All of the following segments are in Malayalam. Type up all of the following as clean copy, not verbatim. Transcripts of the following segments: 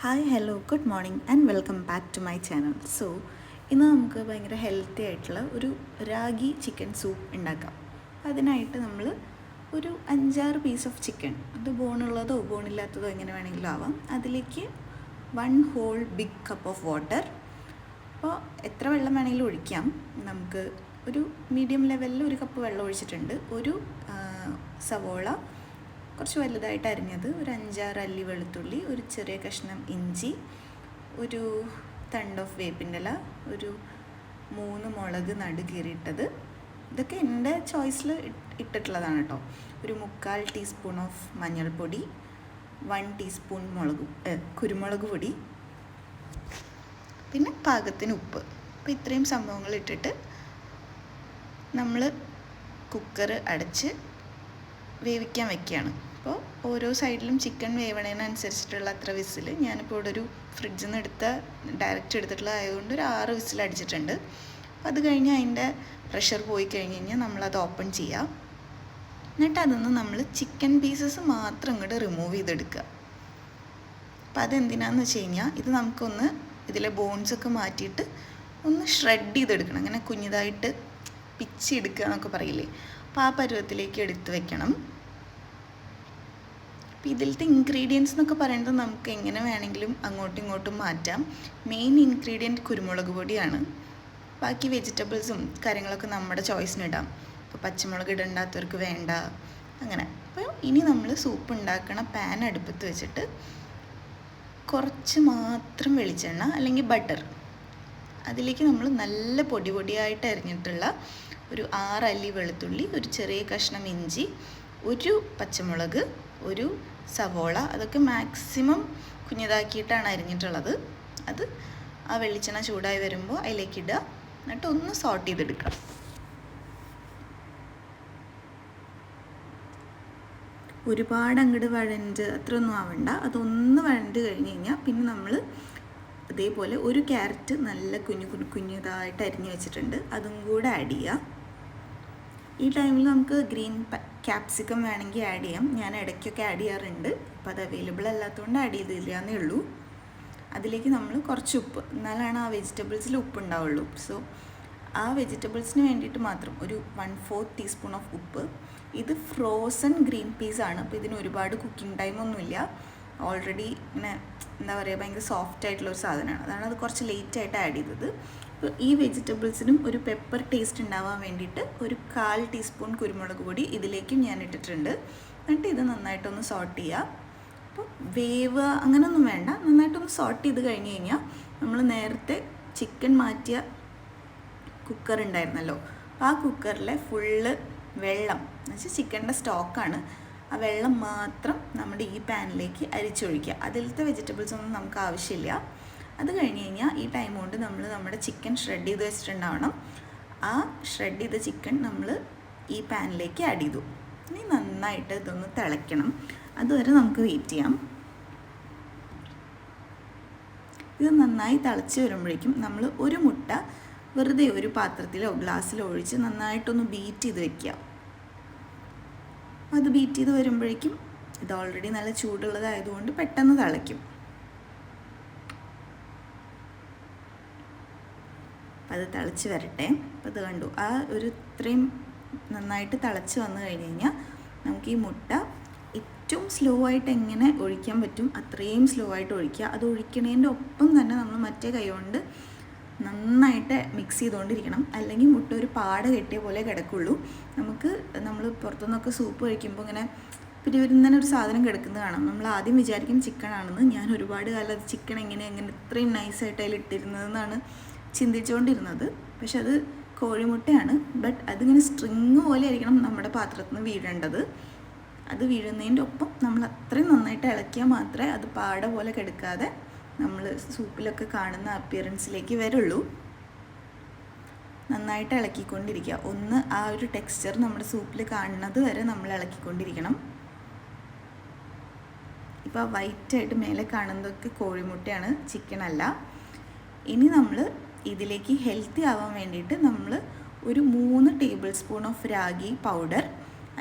Hi hello good morning and welcome back to my channel. So ഇന്ന് നമുക്ക് ഭയങ്കര ഹെൽത്തി ആയിട്ടുള്ള ഒരു രാഗി ചിക്കൻ സൂപ്പ് ഉണ്ടാക്കാം. അതിനായിട്ട് നമ്മൾ ഒരു 5-6 പീസ് ഓഫ് ചിക്കൻ, അത് ബോണുള്ളതോ ബോണില്ലാത്തതോ എങ്ങനെ വേണമെങ്കിലും ആവാം. അതിലേക്ക് 1 whole big cup of water. അപ്പോൾ എത്ര വെള്ളം വേണമെങ്കിലും ഒഴിക്കാം. നമുക്ക് ഒരു മീഡിയം ലെവലിൽ 1 കപ്പ് വെള്ളം ഒഴിച്ചിട്ടുണ്ട്. ഒരു സവോള കുറച്ച് വലുതായിട്ട് അരിഞ്ഞത്, ഒരു 5-6 അല്ലി വെളുത്തുള്ളി, ഒരു ചെറിയ കഷ്ണം ഇഞ്ചി, ഒരു തണ്ട് ഓഫ് വേപ്പിൻ്റെ ഇല, ഒരു 3 മുളക് നടുകീറിയിട്ടത്. ഇതൊക്കെ എൻ്റെ ചോയ്സിൽ ഇട്ടിട്ടുള്ളതാണ് കേട്ടോ. ഒരു 3/4 ടീസ്പൂൺ ഓഫ് മഞ്ഞൾപ്പൊടി, 1 ടീസ്പൂൺ കുരുമുളക് പൊടി, പിന്നെ പാകത്തിന് ഉപ്പ്. അപ്പോൾ ഇത്രയും സംഭവങ്ങൾ ഇട്ടിട്ട് നമ്മൾ കുക്കർ അടച്ച് വേവിക്കാൻ വയ്ക്കുകയാണ്. അപ്പോൾ ഓരോ സൈഡിലും ചിക്കൻ വേവണതിനനുസരിച്ചിട്ടുള്ള അത്ര വിസിൽ, ഞാനിപ്പോൾ ഇവിടെ ഒരു ഫ്രിഡ്ജിൽ നിന്ന് ഡയറക്റ്റ് എടുത്തിട്ടുള്ള ആയതുകൊണ്ട് ഒരു 6 വിസിൽ അടിച്ചിട്ടുണ്ട്. അപ്പോൾ അത് കഴിഞ്ഞ് അതിൻ്റെ പ്രഷർ പോയി കഴിഞ്ഞ് കഴിഞ്ഞാൽ നമ്മളത് ഓപ്പൺ ചെയ്യുക. എന്നിട്ട് അതൊന്ന് നമ്മൾ ചിക്കൻ പീസസ് മാത്രം ഇങ്ങോട്ട് റിമൂവ് ചെയ്തെടുക്കുക. അപ്പോൾ അതെന്തിനാന്ന് വെച്ച് കഴിഞ്ഞാൽ ഇത് നമുക്കൊന്ന് ഇതിലെ ബോൺസൊക്കെ മാറ്റിയിട്ട് ഒന്ന് ഷ്രെഡ് ചെയ്തെടുക്കണം. അങ്ങനെ കുഞ്ഞിതായിട്ട് പിച്ചെടുക്കുക എന്നൊക്കെ പറയില്ലേ, അപ്പോൾ ആ പരുവത്തിലേക്ക് എടുത്ത് വെക്കണം. അപ്പോൾ ഇതിലത്തെ ഇൻഗ്രീഡിയൻസ് എന്നൊക്കെ പറയുന്നത് നമുക്ക് എങ്ങനെ വേണമെങ്കിലും അങ്ങോട്ടും ഇങ്ങോട്ടും മാറ്റാം. മെയിൻ ഇൻഗ്രീഡിയൻറ്റ് കുരുമുളക് പൊടിയാണ്. ബാക്കി വെജിറ്റബിൾസും കാര്യങ്ങളൊക്കെ നമ്മുടെ ചോയ്സിനിടാം. ഇപ്പോൾ പച്ചമുളക് ഇടണ്ടാത്തവർക്ക് വേണ്ട, അങ്ങനെ. അപ്പോൾ ഇനി നമ്മൾ സൂപ്പ് ഉണ്ടാക്കണ പാൻ അടുപ്പത്ത് വെച്ചിട്ട് കുറച്ച് മാത്രം വെളിച്ചെണ്ണ അല്ലെങ്കിൽ ബട്ടർ, അതിലേക്ക് നമ്മൾ നല്ല പൊടിയായിട്ട് അരിഞ്ഞിട്ടുള്ള ഒരു 6 അല്ലി വെളുത്തുള്ളി, ഒരു ചെറിയ കഷ്ണം ഇഞ്ചി, ഒരു പച്ചമുളക്, ഒരു സവോള, അതൊക്കെ മാക്സിമം കുഞ്ഞിതാക്കിയിട്ടാണ് അരിഞ്ഞിട്ടുള്ളത്. അത് ആ വെളിച്ചെണ്ണ ചൂടായി വരുമ്പോൾ അതിലേക്ക് ഇടുക. എന്നിട്ട് ഒന്ന് സോട്ട് ചെയ്തെടുക്കുക. ഒരുപാട് അങ്ങോട്ട് വഴണ്ട് അത്രയൊന്നും ആവണ്ട. അതൊന്ന് വഴണ്ട് കഴിഞ്ഞ് കഴിഞ്ഞാൽ പിന്നെ നമ്മൾ അതേപോലെ ഒരു ക്യാരറ്റ് നല്ല കുഞ്ഞിതായിട്ട് അരിഞ്ഞ് വെച്ചിട്ടുണ്ട്, അതും കൂടെ ആഡ് ചെയ്യുക. ഈ ടൈമിൽ നമുക്ക് ഗ്രീൻ ക്യാപ്സിക്കം വേണമെങ്കിൽ ആഡ് ചെയ്യാം. ഞാൻ ഇടയ്ക്കൊക്കെ ആഡ് ചെയ്യാറുണ്ട്. അപ്പോൾ അത് അവൈലബിൾ അല്ലാത്തതുകൊണ്ട് ആഡ് ചെയ്തില്ല എന്നേ ഉള്ളൂ. അതിലേക്ക് നമ്മൾ കുറച്ച് ഉപ്പ്, എന്നാലാണ് ആ വെജിറ്റബിൾസിൽ ഉപ്പ് ഉണ്ടാവുള്ളൂ. സോ ആ വെജിറ്റബിൾസിന് വേണ്ടിയിട്ട് മാത്രം ഒരു 1/4 ടീസ്പൂൺ ഓഫ് ഉപ്പ്. ഇത് ഫ്രോസൺ ഗ്രീൻ പീസാണ്. അപ്പോൾ ഇതിന് ഒരുപാട് കുക്കിംഗ് ടൈമൊന്നുമില്ല. ഓൾറെഡി ഇങ്ങനെ എന്താ പറയുക, ഭയങ്കര സോഫ്റ്റ് ആയിട്ടുള്ളൊരു സാധനമാണ്. അതാണ് അത് കുറച്ച് ലേറ്റായിട്ട് ആഡ് ചെയ്തത്. അപ്പോൾ ഈ വെജിറ്റബിൾസിനും ഒരു പെപ്പർ ടേസ്റ്റ് ഉണ്ടാവാൻ വേണ്ടിയിട്ട് ഒരു 1/4 ടീസ്പൂൺ കുരുമുളക് പൊടി ഇതിലേക്കും ഞാൻ ഇട്ടിട്ടുണ്ട്. എന്നിട്ട് ഇത് നന്നായിട്ടൊന്ന് സോട്ട് ചെയ്യുക. അപ്പോൾ വേവ് അങ്ങനെയൊന്നും വേണ്ട, നന്നായിട്ടൊന്ന് സോട്ട് ചെയ്ത് കഴിഞ്ഞ് കഴിഞ്ഞാൽ നമ്മൾ നേരത്തെ ചിക്കൻ മാറ്റിയ കുക്കർ ഉണ്ടായിരുന്നല്ലോ, അപ്പോൾ ആ കുക്കറിലെ ഫുള്ള് വെള്ളം എന്ന് വെച്ചാൽ ചിക്കൻ്റെ സ്റ്റോക്കാണ്. ആ വെള്ളം മാത്രം നമ്മുടെ ഈ പാനിലേക്ക് അരിച്ചൊഴിക്കുക. അതിലത്തെ വെജിറ്റബിൾസ് ഒന്നും നമുക്ക് ആവശ്യമില്ല. അത് കഴിഞ്ഞ് കഴിഞ്ഞാൽ ഈ ടൈം കൊണ്ട് നമ്മൾ നമ്മുടെ ചിക്കൻ ഷ്രെഡ് ചെയ്ത് വെച്ചിട്ടുണ്ടാവണം. ആ ഷ്രെഡ് ചെയ്ത ചിക്കൻ നമ്മൾ ഈ പാനിലേക്ക് ആഡ് ചെയ്തു. ഇനി നന്നായിട്ട് ഇതൊന്ന് തിളയ്ക്കണം. അതുവരെ നമുക്ക് വെയിറ്റ് ചെയ്യാം. ഇത് നന്നായി തിളച്ച് വരുമ്പോഴേക്കും നമ്മൾ ഒരു മുട്ട വെറുതെ ഒരു പാത്രത്തിലോ ഗ്ലാസ്സിലോ ഒഴിച്ച് നന്നായിട്ടൊന്ന് ബീറ്റ് ചെയ്ത് വെക്കുക. അത് ബീറ്റ് ചെയ്ത് വരുമ്പോഴേക്കും ഇത് ഓൾറെഡി നല്ല ചൂടുള്ളതായതുകൊണ്ട് പെട്ടെന്ന് തിളയ്ക്കും. അത് തിളച്ച് വരട്ടെ. അപ്പോൾ അത് കണ്ടു, ആ ഒരു ഇത്രയും നന്നായിട്ട് തിളച്ച് വന്നു കഴിഞ്ഞ് കഴിഞ്ഞാൽ നമുക്ക് ഈ മുട്ട ഏറ്റവും സ്ലോ ആയിട്ട് എങ്ങനെ ഒഴിക്കാൻ പറ്റും അത്രയും സ്ലോ ആയിട്ട് ഒഴിക്കുക. അത് ഒഴിക്കണതിൻ്റെ ഒപ്പം തന്നെ നമ്മൾ മറ്റേ കൈ കൊണ്ട് നന്നായിട്ട് മിക്സ് ചെയ്തുകൊണ്ടിരിക്കണം. അല്ലെങ്കിൽ മുട്ട ഒരു പാട കെട്ടിയ പോലെ കിടക്കുള്ളൂ. നമ്മൾ പുറത്തുനിന്നൊക്കെ സൂപ്പ് കഴിക്കുമ്പോൾ ഇങ്ങനെ പിരിവിരുന്നതിന് ഒരു സാധനം കിടക്കുന്നത് കാണാം. നമ്മൾ ആദ്യം വിചാരിക്കും ചിക്കൻ ആണെന്ന്. ഞാൻ ഒരുപാട് കാലം അത് ചിക്കൻ എങ്ങനെ ഇത്രയും നൈസായിട്ട് അതിൽ ഇട്ടിരുന്നതെന്നാണ് ചിന്തിച്ചുകൊണ്ടിരുന്നത്. പക്ഷെ അത് കോഴിമുട്ടയാണ്. ബട്ട് അതിങ്ങനെ സ്ട്രിങ് പോലെ ആയിരിക്കണം നമ്മുടെ പാത്രത്തിൽ നിന്ന് വീഴേണ്ടത്. അത് വീഴുന്നതിൻ്റെ ഒപ്പം നമ്മൾ അത്രയും നന്നായിട്ട് ഇളക്കിയാൽ മാത്രമേ അത് പാട പോലെ കിടക്കാതെ നമ്മൾ സൂപ്പിലൊക്കെ കാണുന്ന അപ്പിയറൻസിലേക്ക് വരുള്ളൂ. നന്നായിട്ട് ഇളക്കിക്കൊണ്ടിരിക്കുക. ഒന്ന് ആ ഒരു ടെക്സ്ചർ നമ്മുടെ സൂപ്പിൽ കാണുന്നത് വരെ നമ്മൾ ഇളക്കിക്കൊണ്ടിരിക്കണം. ഇപ്പോൾ വൈറ്റായിട്ട് മേലെ കാണുന്നതൊക്കെ കോഴിമുട്ടയാണ്, ചിക്കൻ അല്ല. ഇനി നമ്മൾ ഇതിലേക്ക് ഹെൽത്തി ആവാൻ വേണ്ടിയിട്ട് നമ്മൾ ഒരു 3 table spoon of ragi powder,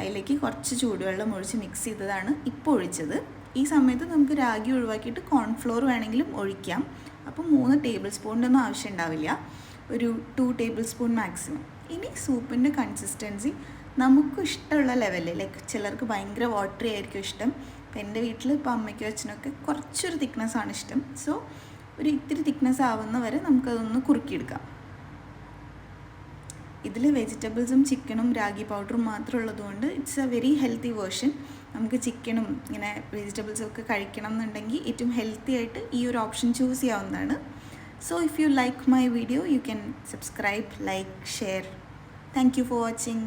അതിലേക്ക് കുറച്ച് ചൂടുവെള്ളം ഒഴിച്ച് മിക്സ് ചെയ്തതാണ് ഇപ്പോൾ ഒഴിച്ചത്. ഈ സമയത്ത് നമുക്ക് രാഗി ഒഴിവാക്കിയിട്ട് കോൺഫ്ലോർ വേണമെങ്കിലും ഒഴിക്കാം. അപ്പോൾ 3 ടേബിൾ സ്പൂണിൻ്റെ ഒന്നും ആവശ്യം ഉണ്ടാവില്ല, ഒരു 2 ടേബിൾ സ്പൂൺ മാക്സിമം. ഇനി സൂപ്പിൻ്റെ കൺസിസ്റ്റൻസി നമുക്ക് ഇഷ്ടമുള്ള ലെവലിൽ, ലൈക്ക് ചിലർക്ക് ഭയങ്കര വാട്ടറി ആയിരിക്കും ഇഷ്ടം. അപ്പോൾ എൻ്റെ വീട്ടിൽ ഇപ്പോൾ അമ്മയ്ക്കും അച്ഛനൊക്കെ കുറച്ചൊരു തിക്നെസ്സാണ് ഇഷ്ടം. സോ ഒരു ഇത്തിരി തിക്നെസ് ആവുന്ന വരെ നമുക്കതൊന്ന് കുറുക്കിയെടുക്കാം. ഇതിൽ വെജിറ്റബിൾസും ചിക്കനും രാഗി പൗഡറും മാത്രം ഉള്ളതുകൊണ്ട് it's A very healthy version. നമുക്ക് ചിക്കനും ഇങ്ങനെ വെജിറ്റബിൾസും ഒക്കെ കഴിക്കണം എന്നുണ്ടെങ്കിൽ ഏറ്റവും ഹെൽത്തി ആയിട്ട് ഈ ഒരു ഓപ്ഷൻ ചൂസ് ചെയ്യാവുന്നതാണ്. So if you like my video, you can subscribe, like, share. Thank you for watching.